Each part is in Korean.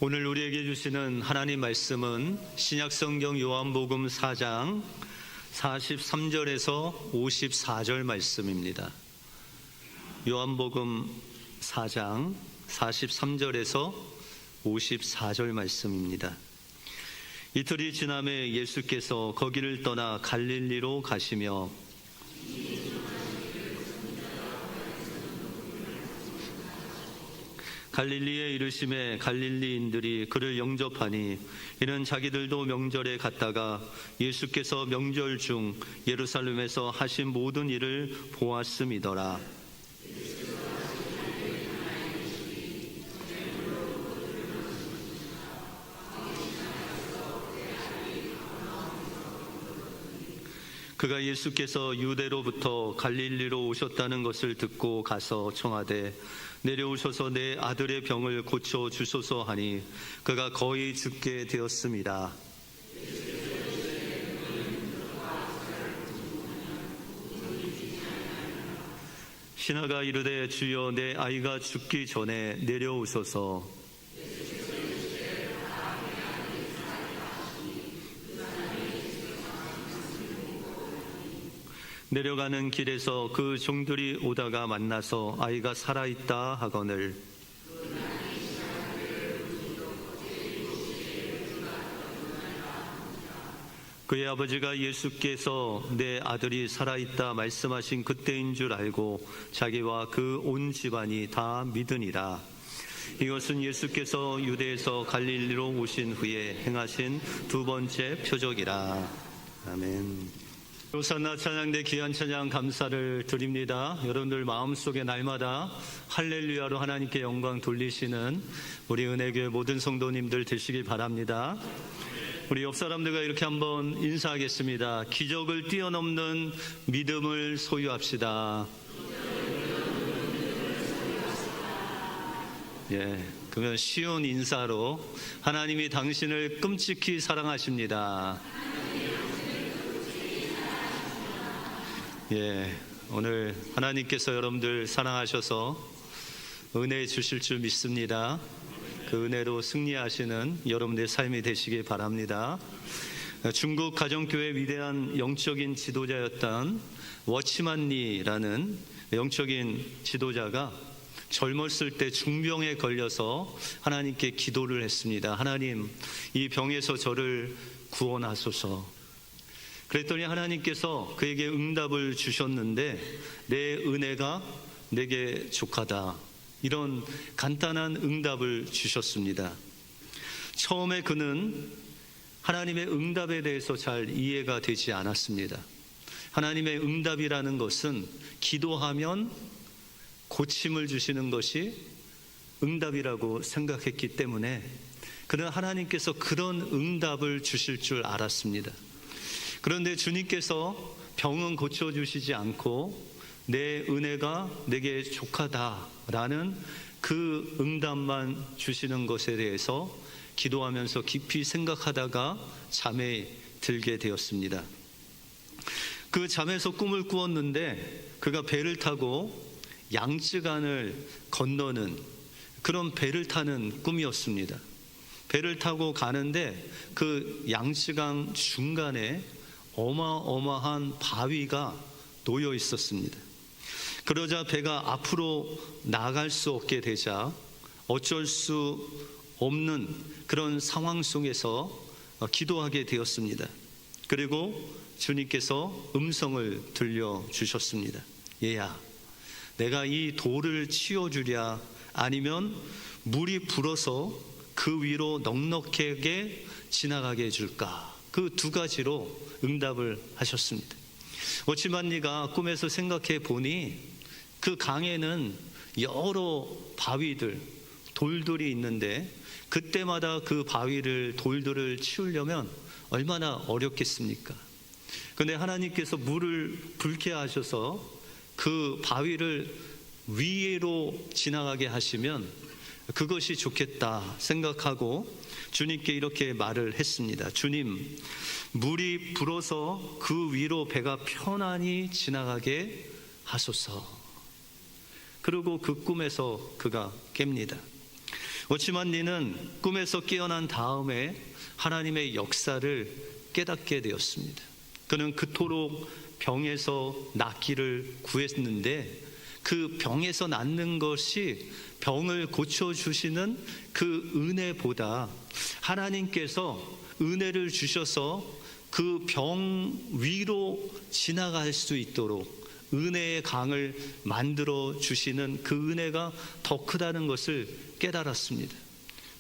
오늘 우리에게 주시는 하나님 말씀은 신약성경 요한복음 4장 43절에서 54절 말씀입니다. 요한복음 4장 43절에서 54절 말씀입니다. 이틀이 지남에 예수께서 거기를 떠나 갈릴리로 가시며 갈릴리에 이르심에 갈릴리인들이 그를 영접하니 이는 자기들도 명절에 갔다가 예수께서 명절 중 예루살렘에서 하신 모든 일을 보았음이더라. 그가 예수께서 유대로부터 갈릴리로 오셨다는 것을 듣고 가서 청하되 내려오셔서 내 아들의 병을 고쳐 주소서 하니 그가 거의 죽게 되었습니다. 신하가 이르되 주여 내 아이가 죽기 전에 내려오소서. 내려가는 길에서 그 종들이 오다가 만나서 아이가 살아있다 하거늘 그의 아버지가 예수께서 내 아들이 살아있다 말씀하신 그때인 줄 알고 자기와 그 온 집안이 다 믿으니라. 이것은 예수께서 유대에서 갈릴리로 오신 후에 행하신 두 번째 표적이라. 아멘. 호산나 찬양대 귀한 찬양 감사를 드립니다. 여러분들 마음속에 날마다 할렐루야로 하나님께 영광 돌리시는 우리 은혜교회 모든 성도님들 되시길 바랍니다. 우리 옆 사람들과 이렇게 한번 인사하겠습니다. 기적을 뛰어넘는 믿음을 소유합시다. 그러면 쉬운 인사로 하나님이 당신을 끔찍히 사랑하십니다. 오늘 하나님께서 여러분들 사랑하셔서 은혜 주실 줄 믿습니다. 그 은혜로 승리하시는 여러분들의 삶이 되시길 바랍니다. 중국 가정교회 위대한 영적인 지도자였던 워치만리라는 영적인 지도자가 젊었을 때 중병에 걸려서 하나님께 기도를 했습니다. 하나님, 이 병에서 저를 구원하소서. 그랬더니 하나님께서 그에게 응답을 주셨는데 내 은혜가 내게 족하다. 이런 간단한 응답을 주셨습니다. 처음에 그는 하나님의 응답에 대해서 잘 이해가 되지 않았습니다. 하나님의 응답이라는 것은 기도하면 고침을 주시는 것이 응답이라고 생각했기 때문에 그는 하나님께서 그런 응답을 주실 줄 알았습니다. 그런데 주님께서 병은 고쳐주시지 않고 내 은혜가 내게 족하다라는 그 응답만 주시는 것에 대해서 기도하면서 깊이 생각하다가 잠에 들게 되었습니다. 그 잠에서 꿈을 꾸었는데 그가 배를 타고 양쯔강을 건너는 그런 배를 타는 꿈이었습니다. 배를 타고 가는데 그 양쯔강 중간에 어마어마한 바위가 놓여 있었습니다. 그러자 배가 앞으로 나갈 수 없게 되자 어쩔 수 없는 그런 상황 속에서 기도하게 되었습니다. 그리고 주님께서 음성을 들려주셨습니다. 얘야, 내가 이 돌을 치워주랴 아니면 물이 불어서 그 위로 넉넉하게 지나가게 해줄까? 그 두 가지로 응답을 하셨습니다. 워치만리가 꿈에서 생각해 보니 그 강에는 여러 바위들, 돌들이 있는데 그때마다 그 바위를, 돌들을 치우려면 얼마나 어렵겠습니까? 그런데 하나님께서 물을 붉게 하셔서 그 바위를 위로 지나가게 하시면 그것이 좋겠다 생각하고 주님께 이렇게 말을 했습니다. 주님, 물이 불어서 그 위로 배가 편안히 지나가게 하소서. 그리고 그 꿈에서 그가 깹니다. 워치만 리는 꿈에서 깨어난 다음에 하나님의 역사를 깨닫게 되었습니다. 그는 그토록 병에서 낫기를 구했는데 그 병에서 낫는 것이 병을 고쳐주시는 그 은혜보다 하나님께서 은혜를 주셔서 그 병 위로 지나갈 수 있도록 은혜의 강을 만들어 주시는 그 은혜가 더 크다는 것을 깨달았습니다.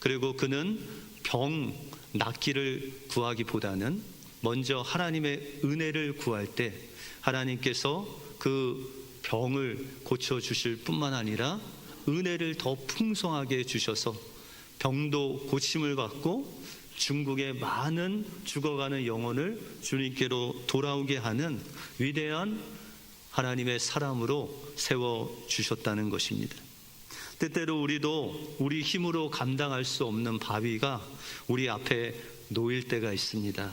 그리고 그는 병 낫기를 구하기보다는 먼저 하나님의 은혜를 구할 때 하나님께서 그 병을 고쳐주실 뿐만 아니라 은혜를 더 풍성하게 주셔서 병도 고침을 받고 중국의 많은 죽어가는 영혼을 주님께로 돌아오게 하는 위대한 하나님의 사람으로 세워주셨다는 것입니다. 때때로 우리도 우리 힘으로 감당할 수 없는 바위가 우리 앞에 놓일 때가 있습니다.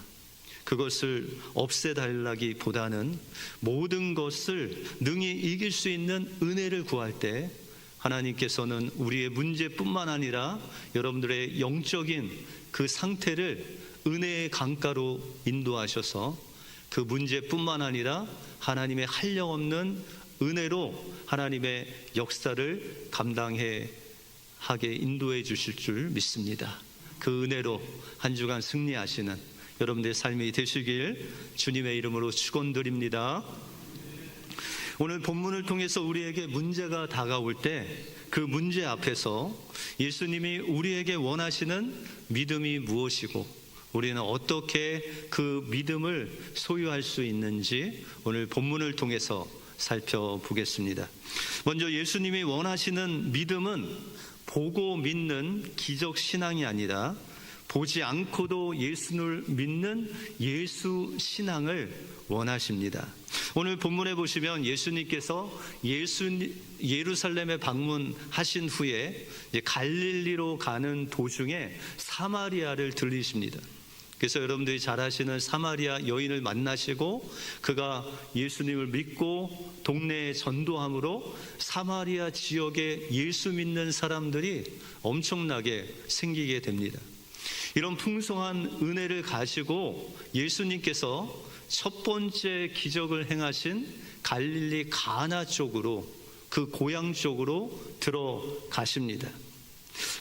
그것을 없애달라기보다는 모든 것을 능히 이길 수 있는 은혜를 구할 때 하나님께서는 우리의 문제뿐만 아니라 여러분들의 영적인 그 상태를 은혜의 강가로 인도하셔서 그 문제뿐만 아니라 하나님의 한량없는 은혜로 하나님의 역사를 감당해 하게 인도해 주실 줄 믿습니다. 그 은혜로 한 주간 승리하시는 여러분들의 삶이 되시길 주님의 이름으로 축원드립니다. 오늘 본문을 통해서 우리에게 문제가 다가올 때 그 문제 앞에서 예수님이 우리에게 원하시는 믿음이 무엇이고 우리는 어떻게 그 믿음을 소유할 수 있는지 오늘 본문을 통해서 살펴보겠습니다. 먼저 예수님이 원하시는 믿음은 보고 믿는 기적 신앙이 아니라 보지 않고도 예수를 믿는 예수 신앙을 원하십니다. 오늘 본문에 보시면 예수님께서 예루살렘에 방문하신 후에 갈릴리로 가는 도중에 사마리아를 들리십니다. 그래서 여러분들이 잘 아시는 사마리아 여인을 만나시고 그가 예수님을 믿고 동네에 전도함으로 사마리아 지역에 예수 믿는 사람들이 엄청나게 생기게 됩니다. 이런 풍성한 은혜를 가지고 예수님께서 첫 번째 기적을 행하신 갈릴리 가나 쪽으로 그 고향 쪽으로 들어가십니다.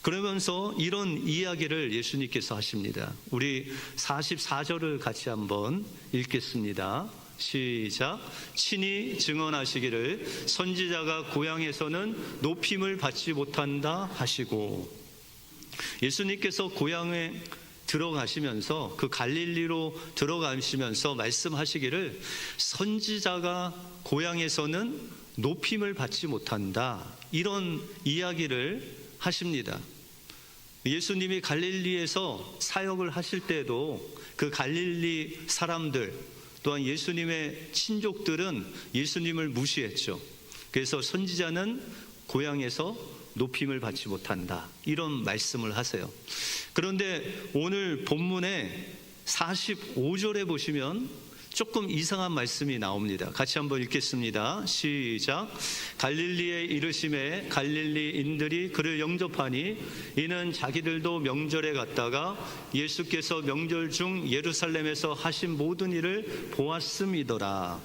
그러면서 이런 이야기를 예수님께서 하십니다. 우리 44절을 같이 한번 읽겠습니다. 시작. 친히 증언하시기를 선지자가 고향에서는 높임을 받지 못한다 하시고, 예수님께서 고향에 들어가시면서 그 갈릴리로 들어가시면서 말씀하시기를 선지자가 고향에서는 높임을 받지 못한다, 이런 이야기를 하십니다. 예수님이 갈릴리에서 사역을 하실 때도 그 갈릴리 사람들 또한 예수님의 친족들은 예수님을 무시했죠. 그래서 선지자는 고향에서 높임을 받지 못한다, 이런 말씀을 하세요. 그런데 오늘 본문의 45절에 보시면 조금 이상한 말씀이 나옵니다. 같이 한번 읽겠습니다. 시작. 갈릴리에 이르심에 갈릴리인들이 그를 영접하니 이는 자기들도 명절에 갔다가 예수께서 명절 중 예루살렘에서 하신 모든 일을 보았음이더라.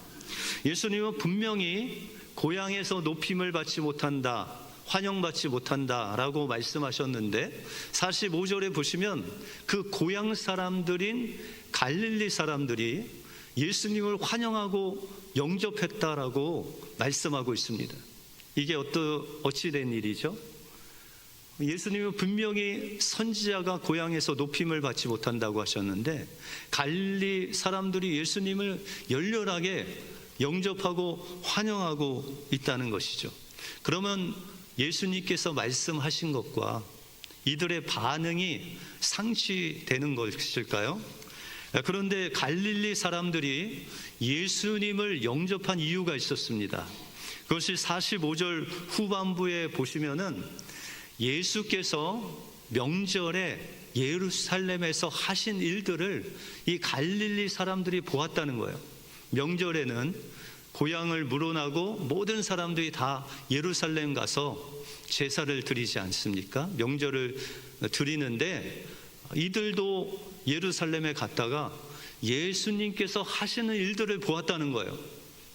예수님은 분명히 고향에서 높임을 받지 못한다, 환영받지 못한다라고 말씀하셨는데 45절에 보시면 그 고향 사람들인 갈릴리 사람들이 예수님을 환영하고 영접했다라고 말씀하고 있습니다. 이게 어찌 된 일이죠? 예수님은 분명히 선지자가 고향에서 높임을 받지 못한다고 하셨는데 갈릴리 사람들이 예수님을 열렬하게 영접하고 환영하고 있다는 것이죠. 그러면 예수님께서 말씀하신 것과 이들의 반응이 상치되는 것일까요? 그런데 갈릴리 사람들이 예수님을 영접한 이유가 있었습니다. 그것이 45절 후반부에 보시면은 예수께서 명절에 예루살렘에서 하신 일들을 이 갈릴리 사람들이 보았다는 거예요. 명절에는 고향을 물어나고 모든 사람들이 다 예루살렘 가서 제사를 드리지 않습니까? 명절을 드리는데 이들도 예루살렘에 갔다가 예수님께서 하시는 일들을 보았다는 거예요.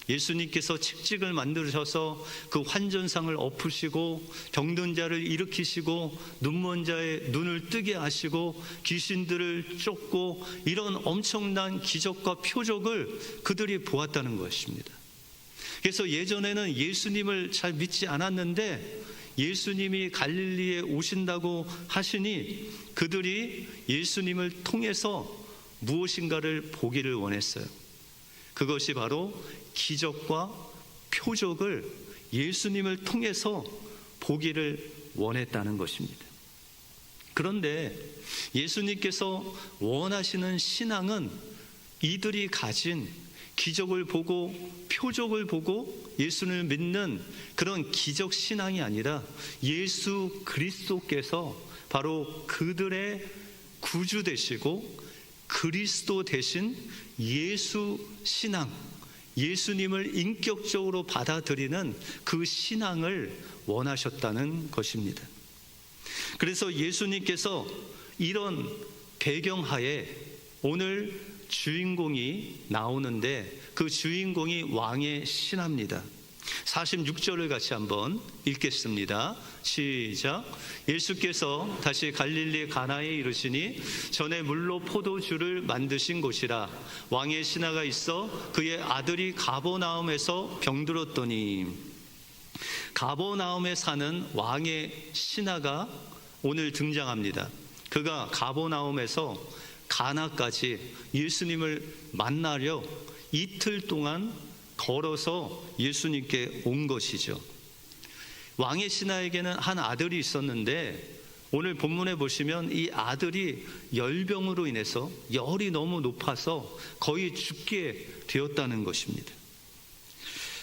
예수님께서 책찍을 만드셔서 그 환전상을 엎으시고 병든 자를 일으키시고 눈먼 자의 눈을 뜨게 하시고 귀신들을 쫓고 이런 엄청난 기적과 표적을 그들이 보았다는 것입니다. 그래서 예전에는 예수님을 잘 믿지 않았는데 예수님이 갈릴리에 오신다고 하시니 그들이 예수님을 통해서 무엇인가를 보기를 원했어요. 그것이 바로 기적과 표적을 예수님을 통해서 보기를 원했다는 것입니다. 그런데 예수님께서 원하시는 신앙은 이들이 가진 기적을 보고 표적을 보고 예수를 믿는 그런 기적 신앙이 아니라 예수 그리스도께서 바로 그들의 구주 되시고 그리스도 되신 예수 신앙, 예수님을 인격적으로 받아들이는 그 신앙을 원하셨다는 것입니다. 그래서 예수님께서 이런 배경하에 오늘 주인공이 나오는데 그 주인공이 왕의 신하입니다. 46절을 같이 한번 읽겠습니다. 시작. 예수께서 다시 갈릴리 가나에 이르시니 전에 물로 포도주를 만드신 곳이라. 왕의 신하가 있어 그의 아들이 가버나움에서 병들었더니. 가버나움에 사는 왕의 신하가 오늘 등장합니다. 그가 가버나움에서 가나까지 예수님을 만나려 이틀 동안 걸어서 예수님께 온 것이죠. 왕의 신하에게는 한 아들이 있었는데 오늘 본문에 보시면 이 아들이 열병으로 인해서 열이 너무 높아서 거의 죽게 되었다는 것입니다.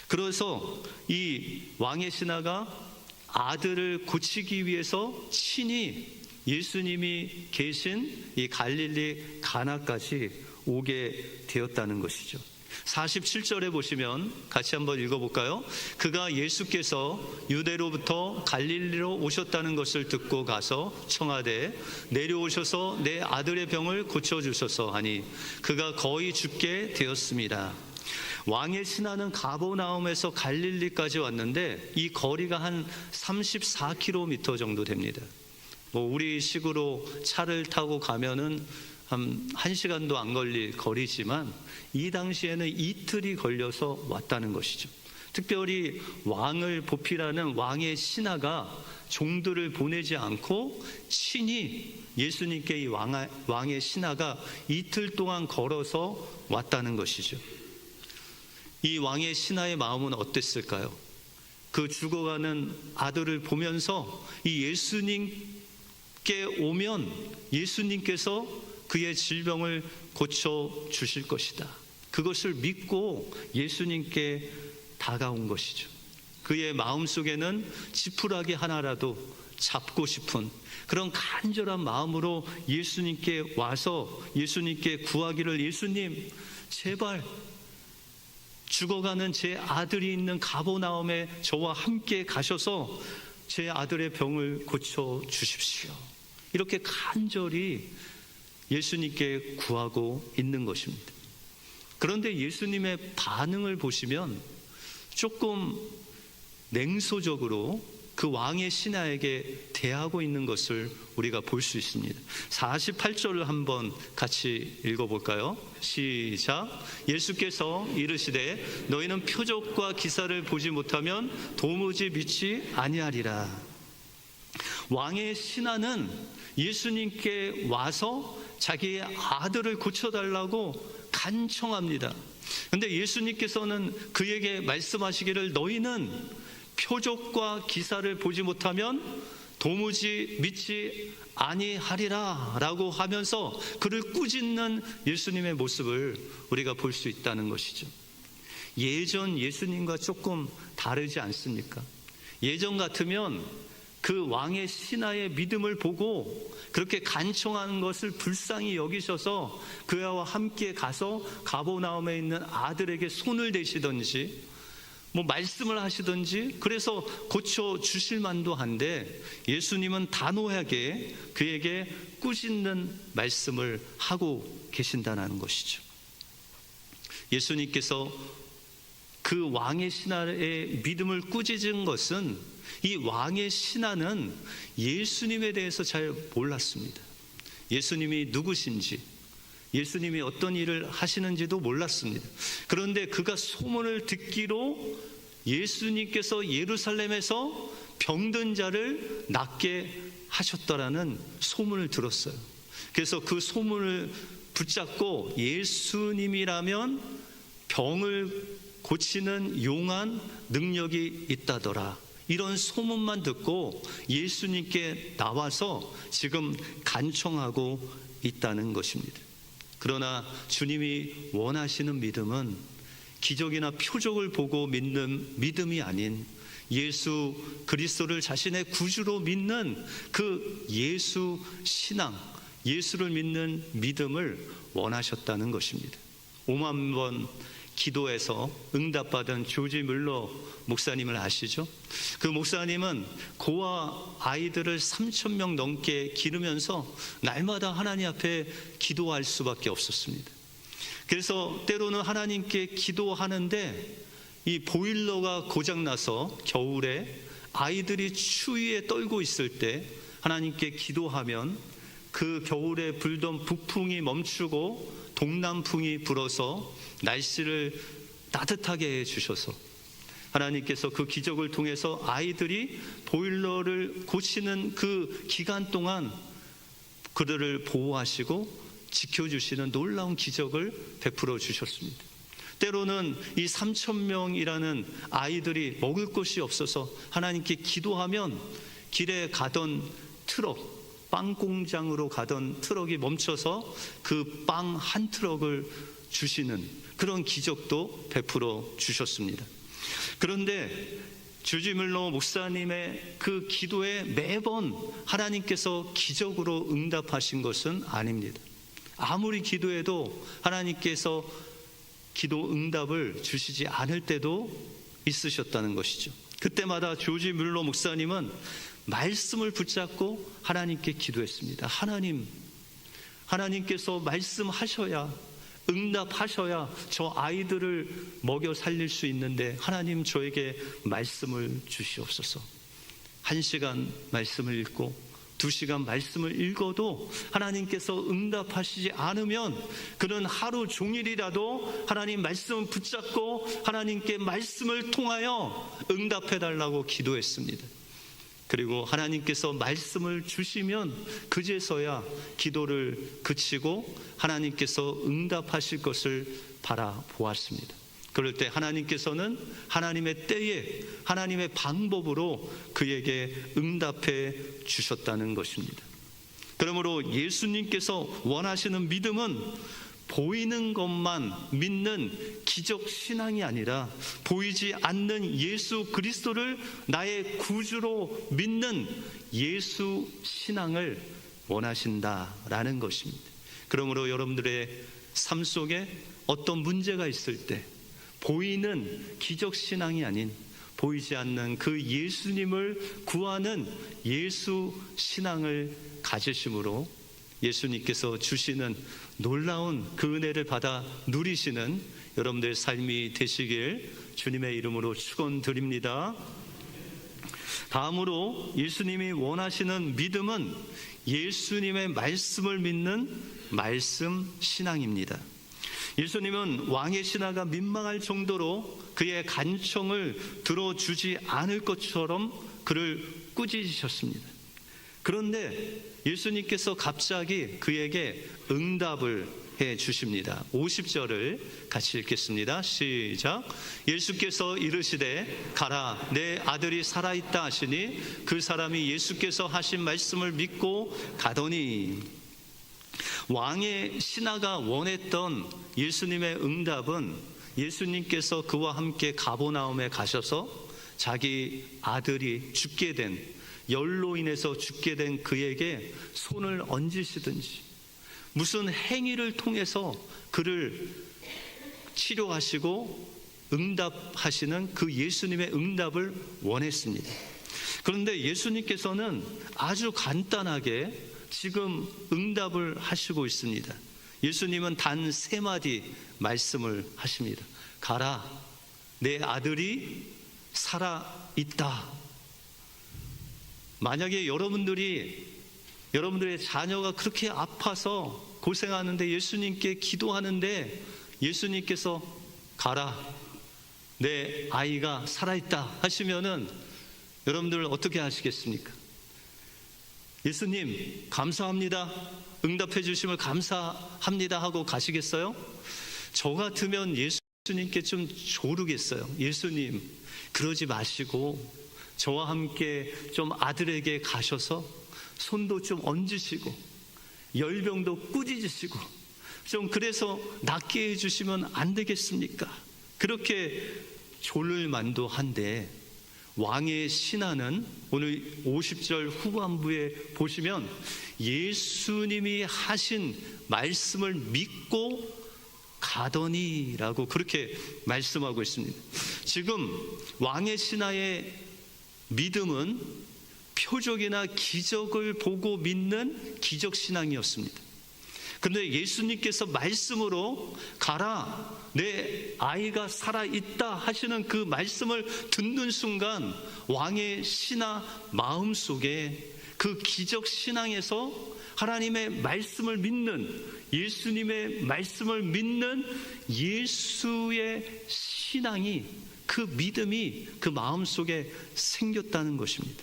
그래서 이 왕의 신하가 아들을 고치기 위해서 친히 예수님이 계신 이 갈릴리 가나까지 오게 되었다는 것이죠. 47절에 보시면 같이 한번 읽어볼까요? 그가 예수께서 유대로부터 갈릴리로 오셨다는 것을 듣고 가서 청하되 내려오셔서 내 아들의 병을 고쳐주소서 하니 그가 거의 죽게 되었습니다. 왕의 신하는 가버나움에서 갈릴리까지 왔는데 이 거리가 한 34km 정도 됩니다. 우리 식으로 차를 타고 가면은 한 1시간도 안 걸릴 거리지만 이 당시에는 이틀이 걸려서 왔다는 것이죠. 특별히 왕을 보필하는 왕의 신하가 종들을 보내지 않고 친히 예수님께 이 왕의 신하가 이틀 동안 걸어서 왔다는 것이죠. 이 왕의 신하의 마음은 어땠을까요? 그 죽어가는 아들을 보면서 이 예수님께 오면 예수님께서 그의 질병을 고쳐 주실 것이다. 그것을 믿고 예수님께 다가온 것이죠. 그의 마음속에는 지푸라기 하나라도 잡고 싶은 그런 간절한 마음으로 예수님께 와서 예수님께 구하기를, 예수님 제발 죽어가는 제 아들이 있는 가버나움에 저와 함께 가셔서 제 아들의 병을 고쳐 주십시오. 이렇게 간절히 예수님께 구하고 있는 것입니다. 그런데 예수님의 반응을 보시면 조금 냉소적으로 그 왕의 신하에게 대하고 있는 것을 우리가 볼 수 있습니다. 48절을 한번 같이 읽어볼까요? 시작. 예수께서 이르시되 너희는 표적과 기사를 보지 못하면 도무지 믿지 아니하리라. 왕의 신하는 예수님께 와서 자기의 아들을 고쳐달라고 간청합니다. 그런데 예수님께서는 그에게 말씀하시기를 너희는 표적과 기사를 보지 못하면 도무지 믿지 아니하리라 라고 하면서 그를 꾸짖는 예수님의 모습을 우리가 볼 수 있다는 것이죠. 예전 예수님과 조금 다르지 않습니까? 예전 같으면 그 왕의 신하의 믿음을 보고 그렇게 간청하는 것을 불쌍히 여기셔서 그와 함께 가서 가버나움에 있는 아들에게 손을 대시든지 말씀을 하시든지 그래서 고쳐 주실 만도 한데, 예수님은 단호하게 그에게 꾸짖는 말씀을 하고 계신다는 것이죠. 예수님께서 그 왕의 신하의 믿음을 꾸짖은 것은, 이 왕의 신하는 예수님에 대해서 잘 몰랐습니다. 예수님이 누구신지, 예수님이 어떤 일을 하시는지도 몰랐습니다. 그런데 그가 소문을 듣기로 예수님께서 예루살렘에서 병든 자를 낫게 하셨다라는 소문을 들었어요. 그래서 그 소문을 붙잡고 예수님이라면 병을 고치는 용한 능력이 있다더라, 이런 소문만 듣고 예수님께 나와서 지금 간청하고 있다는 것입니다. 그러나 주님이 원하시는 믿음은 기적이나 표적을 보고 믿는 믿음이 아닌 예수 그리스도를 자신의 구주로 믿는 그 예수 신앙, 예수를 믿는 믿음을 원하셨다는 것입니다. 5만 번 기도해서 응답받은 조지 물러 목사님을 아시죠? 그 목사님은 고아 아이들을 3,000명 넘게 기르면서 날마다 하나님 앞에 기도할 수밖에 없었습니다. 그래서 때로는 하나님께 기도하는데 이 보일러가 고장나서 겨울에 아이들이 추위에 떨고 있을 때 하나님께 기도하면 그 겨울에 불던 북풍이 멈추고 동남풍이 불어서 날씨를 따뜻하게 해주셔서 하나님께서 그 기적을 통해서 아이들이 보일러를 고치는 그 기간 동안 그들을 보호하시고 지켜주시는 놀라운 기적을 베풀어 주셨습니다. 때로는 이 3,000명이라는 아이들이 먹을 것이 없어서 하나님께 기도하면 길에 가던 트럭, 빵 공장으로 가던 트럭이 멈춰서 그 빵 한 트럭을 주시는 그런 기적도 베풀어 주셨습니다. 그런데 조지 물러 목사님의 그 기도에 매번 하나님께서 기적으로 응답하신 것은 아닙니다. 아무리 기도해도 하나님께서 기도 응답을 주시지 않을 때도 있으셨다는 것이죠. 그때마다 조지 물러 목사님은 말씀을 붙잡고 하나님께 기도했습니다. 하나님께서 말씀하셔야, 응답하셔야 저 아이들을 먹여 살릴 수 있는데 하나님 저에게 말씀을 주시옵소서. 1시간 말씀을 읽고 2시간 말씀을 읽어도 하나님께서 응답하시지 않으면 그는 하루 종일이라도 하나님 말씀을 붙잡고 하나님께 말씀을 통하여 응답해달라고 기도했습니다. 그리고 하나님께서 말씀을 주시면 그제서야 기도를 그치고 하나님께서 응답하실 것을 바라보았습니다. 그럴 때 하나님께서는 하나님의 때에 하나님의 방법으로 그에게 응답해 주셨다는 것입니다. 그러므로 예수님께서 원하시는 믿음은 보이는 것만 믿는 기적 신앙이 아니라 보이지 않는 예수 그리스도를 나의 구주로 믿는 예수 신앙을 원하신다라는 것입니다. 그러므로 여러분들의 삶 속에 어떤 문제가 있을 때 보이는 기적 신앙이 아닌 보이지 않는 그 예수님을 구하는 예수 신앙을 가지심으로 예수님께서 주시는 놀라운 그 은혜를 받아 누리시는 여러분들의 삶이 되시길 주님의 이름으로 축원드립니다. 다음으로 예수님이 원하시는 믿음은 예수님의 말씀을 믿는 말씀 신앙입니다. 예수님은 왕의 신하가 민망할 정도로 그의 간청을 들어주지 않을 것처럼 그를 꾸짖으셨습니다. 그런데 예수님께서 갑자기 그에게 응답을 해 주십니다. 50절을 같이 읽겠습니다. 시작. 예수께서 이르시되 가라, 내 아들이 살아있다 하시니 그 사람이 예수께서 하신 말씀을 믿고 가더니. 왕의 신하가 원했던 예수님의 응답은 예수님께서 그와 함께 가버나움에 가셔서 자기 아들이 죽게 된 열로 인해서 죽게 된 그에게 손을 얹으시든지 무슨 행위를 통해서 그를 치료하시고 응답하시는 그 예수님의 응답을 원했습니다. 그런데 예수님께서는 아주 간단하게 지금 응답을 하시고 있습니다. 예수님은 단 3마디 말씀을 하십니다. 가라, 내 아들이 살아있다. 만약에 여러분들의 자녀가 그렇게 아파서 고생하는데 예수님께 기도하는데 예수님께서 가라, 내 아이가 살아있다 하시면은 여러분들 어떻게 하시겠습니까? 예수님 감사합니다, 응답해 주심을 감사합니다 하고 가시겠어요? 저 같으면 예수님께 좀 조르겠어요. 예수님 그러지 마시고 저와 함께 좀 아들에게 가셔서 손도 좀 얹으시고 열병도 꾸짖으시고 좀 그래서 낫게 해주시면 안 되겠습니까? 그렇게 졸을 만도 한데 왕의 신하는 오늘 50절 후반부에 보시면 예수님이 하신 말씀을 믿고 가더니라고 그렇게 말씀하고 있습니다. 지금 왕의 신하의 믿음은 표적이나 기적을 보고 믿는 기적신앙이었습니다. 그런데 예수님께서 말씀으로 가라, 내 아이가 살아있다 하시는 그 말씀을 듣는 순간 왕의 신하 마음속에 그 기적신앙에서 하나님의 말씀을 믿는, 예수님의 말씀을 믿는 예수의 신앙이, 그 믿음이 그 마음속에 생겼다는 것입니다.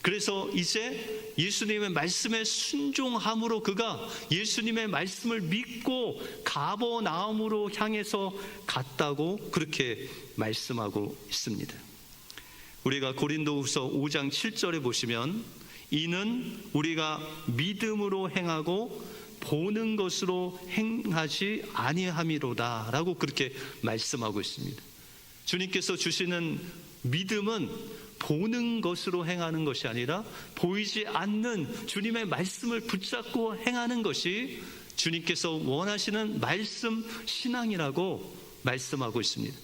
그래서 이제 예수님의 말씀에 순종함으로 그가 예수님의 말씀을 믿고 가버나움으로 향해서 갔다고 그렇게 말씀하고 있습니다. 우리가 고린도후서 5장 7절에 보시면 이는 우리가 믿음으로 행하고 보는 것으로 행하지 아니함이로다 라고 그렇게 말씀하고 있습니다. 주님께서 주시는 믿음은 보는 것으로 행하는 것이 아니라 보이지 않는 주님의 말씀을 붙잡고 행하는 것이 주님께서 원하시는 말씀 신앙이라고 말씀하고 있습니다.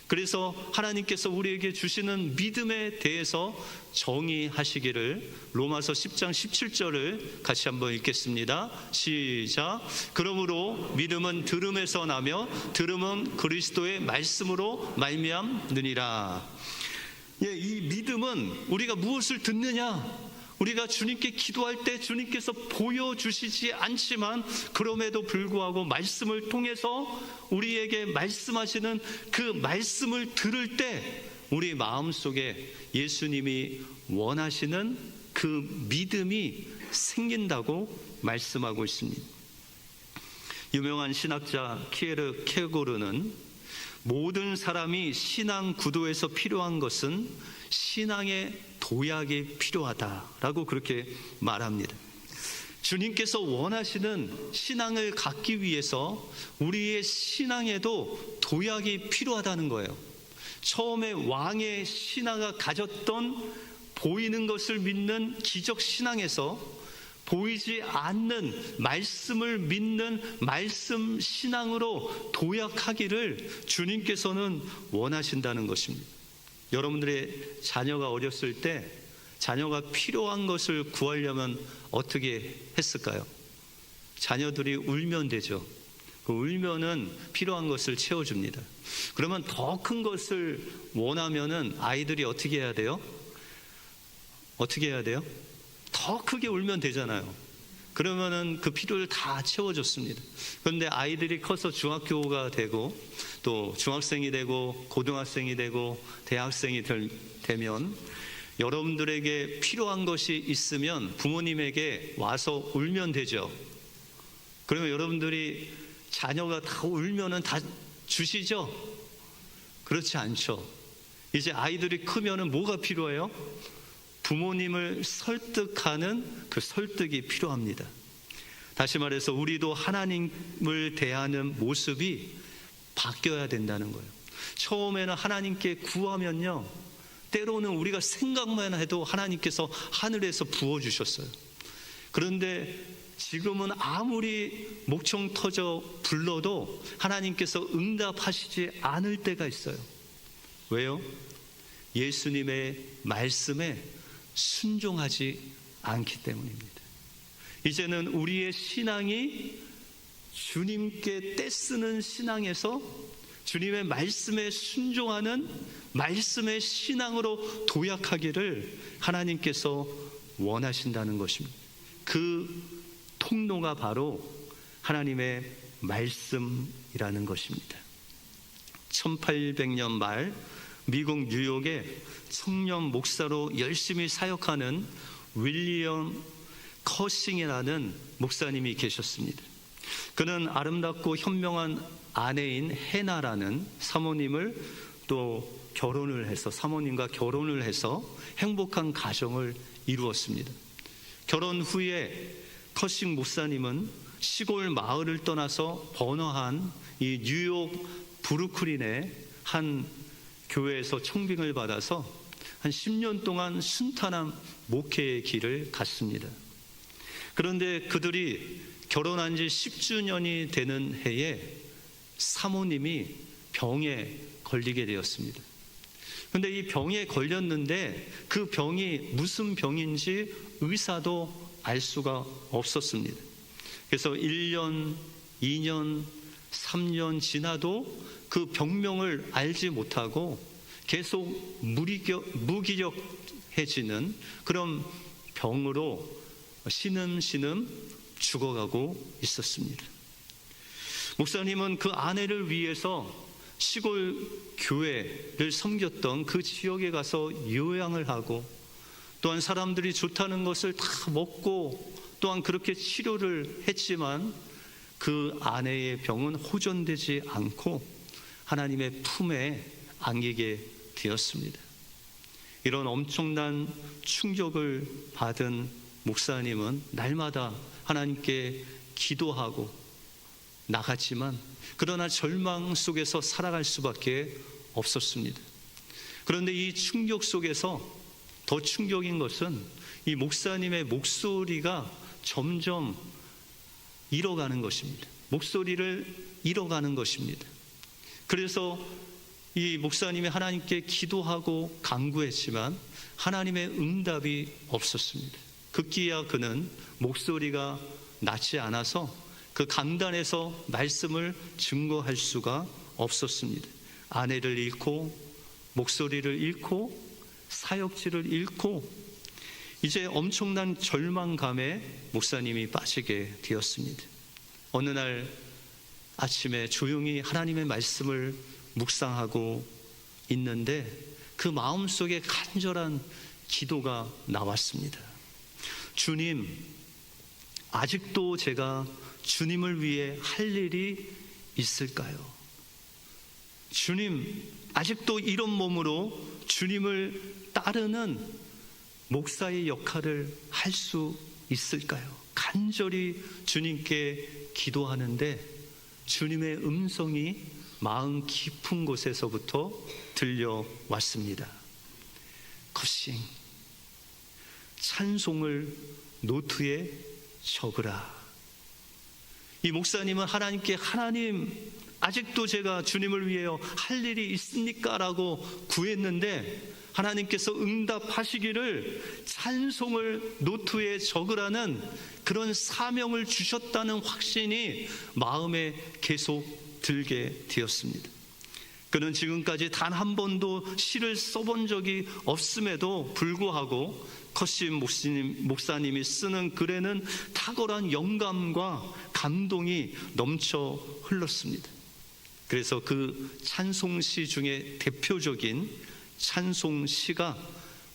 그래서 하나님께서 우리에게 주시는 믿음에 대해서 정의하시기를 로마서 10장 17절을 같이 한번 읽겠습니다. 시작. 그러므로 믿음은 들음에서 나며 들음은 그리스도의 말씀으로 말미암느니라. 이 믿음은 우리가 무엇을 듣느냐? 우리가 주님께 기도할 때 주님께서 보여주시지 않지만 그럼에도 불구하고 말씀을 통해서 우리에게 말씀하시는 그 말씀을 들을 때 우리 마음속에 예수님이 원하시는 그 믿음이 생긴다고 말씀하고 있습니다. 유명한 신학자 키에르 케고르는 모든 사람이 신앙 구도에서 필요한 것은 신앙의 도약이 필요하다라고 그렇게 말합니다. 주님께서 원하시는 신앙을 갖기 위해서 우리의 신앙에도 도약이 필요하다는 거예요. 처음에 왕의 신하가 가졌던 보이는 것을 믿는 기적 신앙에서 보이지 않는 말씀을 믿는 말씀 신앙으로 도약하기를 주님께서는 원하신다는 것입니다. 여러분들의 자녀가 어렸을 때 자녀가 필요한 것을 구하려면 어떻게 했을까요? 자녀들이 울면 되죠. 그 울면은 필요한 것을 채워줍니다. 그러면 더 큰 것을 원하면은 아이들이 어떻게 해야 돼요? 어떻게 해야 돼요? 더 크게 울면 되잖아요. 그러면은 그 필요를 다 채워줬습니다. 그런데 아이들이 커서 중학교가 되고 또 중학생이 되고 고등학생이 되고 대학생이 되면 여러분들에게 필요한 것이 있으면 부모님에게 와서 울면 되죠. 그러면 여러분들이 자녀가 다 울면은 다 주시죠? 그렇지 않죠. 이제 아이들이 크면은 뭐가 필요해요? 부모님을 설득하는 그 설득이 필요합니다. 다시 말해서 우리도 하나님을 대하는 모습이 바뀌어야 된다는 거예요. 처음에는 하나님께 구하면요 때로는 우리가 생각만 해도 하나님께서 하늘에서 부어주셨어요. 그런데 지금은 아무리 목청 터져 불러도 하나님께서 응답하시지 않을 때가 있어요. 왜요? 예수님의 말씀에 순종하지 않기 때문입니다. 이제는 우리의 신앙이 주님께 떼쓰는 신앙에서 주님의 말씀에 순종하는 말씀의 신앙으로 도약하기를 하나님께서 원하신다는 것입니다. 그 통로가 바로 하나님의 말씀이라는 것입니다. 1800년 말 미국 뉴욕에 청년 목사로 열심히 사역하는 윌리엄 커싱이라는 목사님이 계셨습니다. 그는 아름답고 현명한 아내인 해나라는 사모님을 또 사모님과 결혼을 해서 행복한 가정을 이루었습니다. 결혼 후에 커싱 목사님은 시골 마을을 떠나서 번화한 이 뉴욕 브루클린의 한 교회에서 청빙을 받아서 한 10년 동안 순탄한 목회의 길을 갔습니다. 그런데 그들이 결혼한 지 10주년이 되는 해에 사모님이 병에 걸리게 되었습니다. 그런데 이 병에 걸렸는데 그 병이 무슨 병인지 의사도 알 수가 없었습니다. 그래서 1년, 2년, 3년 지나도 그 병명을 알지 못하고 계속 무기력해지는 그런 병으로 신음신음 죽어가고 있었습니다. 목사님은 그 아내를 위해서 시골 교회를 섬겼던 그 지역에 가서 요양을 하고 또한 사람들이 좋다는 것을 다 먹고 또한 그렇게 치료를 했지만 그 아내의 병은 호전되지 않고 하나님의 품에 안기게 되었습니다. 이런 엄청난 충격을 받은 목사님은 날마다 하나님께 기도하고 나갔지만 그러나 절망 속에서 살아갈 수밖에 없었습니다. 그런데 이 충격 속에서 더 충격인 것은 이 목사님의 목소리가 점점 잃어가는 것입니다. 목소리를 잃어가는 것입니다. 그래서 이 목사님이 하나님께 기도하고 간구했지만 하나님의 응답이 없었습니다. 급기야 그는 목소리가 낫지 않아서 그 감단에서 말씀을 증거할 수가 없었습니다. 아내를 잃고 목소리를 잃고 사역지를 잃고 이제 엄청난 절망감에 목사님이 빠지게 되었습니다. 어느 날 아침에 조용히 하나님의 말씀을 묵상하고 있는데 그 마음속에 간절한 기도가 나왔습니다. 주님, 아직도 제가 주님을 위해 할 일이 있을까요? 주님, 아직도 이런 몸으로 주님을 따르는 목사의 역할을 할 수 있을까요? 간절히 주님께 기도하는데 주님의 음성이 마음 깊은 곳에서부터 들려왔습니다. 커싱, 찬송을 노트에 적으라. 이 목사님은 하나님께 하나님, 아직도 제가 주님을 위하여 할 일이 있습니까? 라고 구했는데 하나님께서 응답하시기를 찬송을 노트에 적으라는 그런 사명을 주셨다는 확신이 마음에 계속 들게 되었습니다. 그는 지금까지 단 한 번도 시를 써본 적이 없음에도 불구하고 커싱 목사님이 쓰는 글에는 탁월한 영감과 감동이 넘쳐 흘렀습니다. 그래서 그 찬송시 중에 대표적인 찬송시가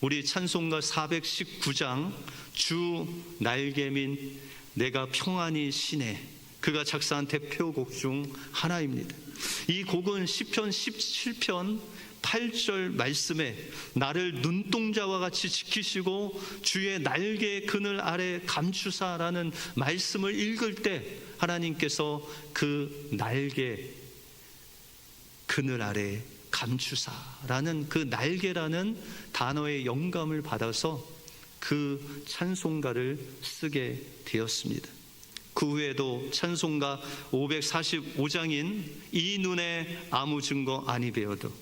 우리 찬송가 419장 주 날개민 내가 평안히 쉬네, 그가 작사한 대표곡 중 하나입니다. 이 곡은 시편 17편 8절 말씀에 나를 눈동자와 같이 지키시고 주의 날개 그늘 아래 감추사라는 말씀을 읽을 때 하나님께서 그 날개 그늘 아래 감추사라는 그 날개라는 단어의 영감을 받아서 그 찬송가를 쓰게 되었습니다. 그 후에도 찬송가 545장인 이 눈에 아무 증거 아니 배어도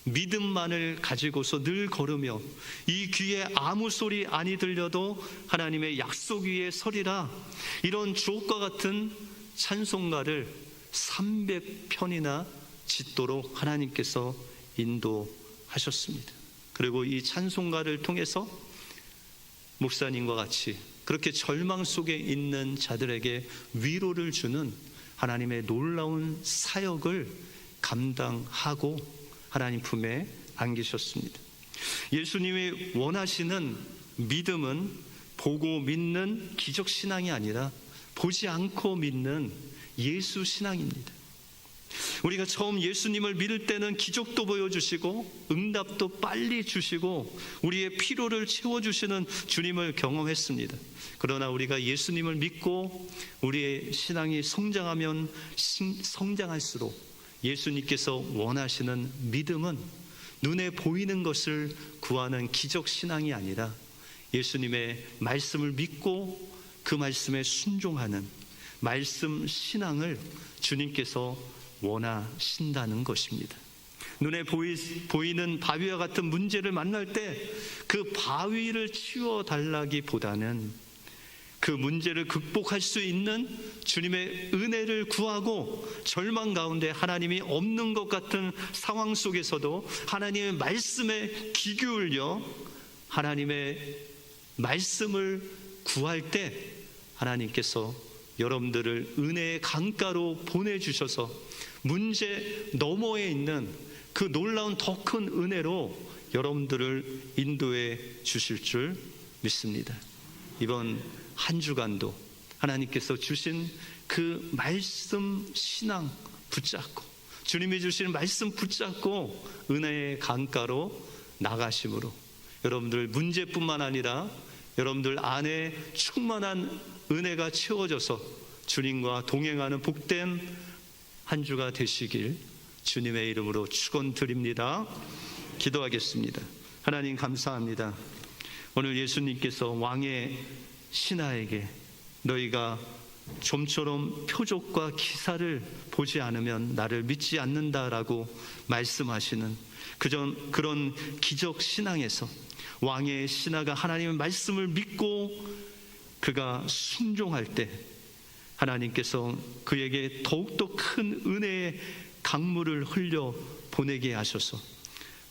믿음만을 가지고서 늘 걸으며 이 귀에 아무 소리 아니 들려도 하나님의 약속 위에 서리라, 이런 주옥과 같은 찬송가를 300편이나 짓도록 하나님께서 인도하셨습니다. 그리고 이 찬송가를 통해서 목사님과 같이 그렇게 절망 속에 있는 자들에게 위로를 주는 하나님의 놀라운 사역을 감당하고 하나님 품에 안기셨습니다. 예수님이 원하시는 믿음은 보고 믿는 기적 신앙이 아니라 보지 않고 믿는 예수 신앙입니다. 우리가 처음 예수님을 믿을 때는 기적도 보여주시고 응답도 빨리 주시고 우리의 필요를 채워주시는 주님을 경험했습니다. 그러나 우리가 예수님을 믿고 우리의 신앙이 성장하면 성장할수록 예수님께서 원하시는 믿음은 눈에 보이는 것을 구하는 기적 신앙이 아니라 예수님의 말씀을 믿고 그 말씀에 순종하는 말씀 신앙을 주님께서 원하신다는 것입니다. 눈에 보이는 바위와 같은 문제를 만날 때 그 바위를 치워달라기보다는 그 문제를 극복할 수 있는 주님의 은혜를 구하고 절망 가운데 하나님이 없는 것 같은 상황 속에서도 하나님의 말씀에 귀 기울여 하나님의 말씀을 구할 때 하나님께서 여러분들을 은혜의 강가로 보내주셔서 문제 너머에 있는 그 놀라운 더 큰 은혜로 여러분들을 인도해 주실 줄 믿습니다. 이번 한 주간도 하나님께서 주신 그 말씀 신앙 붙잡고 주님이 주신 말씀 붙잡고 은혜의 강가로 나가심으로 여러분들 문제뿐만 아니라 여러분들 안에 충만한 은혜가 채워져서 주님과 동행하는 복된 한 주가 되시길 주님의 이름으로 축원드립니다. 기도하겠습니다. 하나님 감사합니다. 오늘 예수님께서 왕의 신하에게 너희가 좀처럼 표적과 기사를 보지 않으면 나를 믿지 않는다라고 말씀하시는 그런 기적 신앙에서 왕의 신하가 하나님의 말씀을 믿고 그가 순종할 때 하나님께서 그에게 더욱더 큰 은혜의 강물을 흘려 보내게 하셔서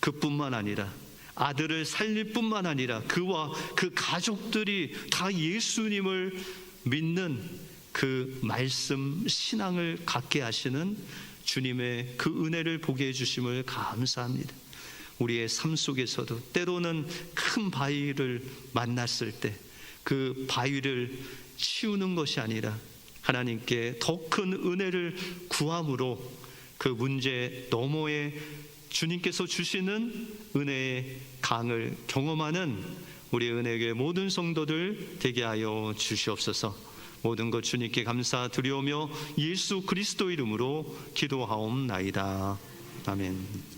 그뿐만 아니라 아들을 살릴 뿐만 아니라 그와 그 가족들이 다 예수님을 믿는 그 말씀 신앙을 갖게 하시는 주님의 그 은혜를 보게 해주심을 감사합니다. 우리의 삶 속에서도 때로는 큰 바위를 만났을 때 그 바위를 치우는 것이 아니라 하나님께 더 큰 은혜를 구함으로 그 문제 너머에 주님께서 주시는 은혜의 강을 경험하는 우리 은혜교회 모든 성도들 되게 하여 주시옵소서. 모든 것 주님께 감사드리오며 예수 그리스도 이름으로 기도하옵나이다. 아멘.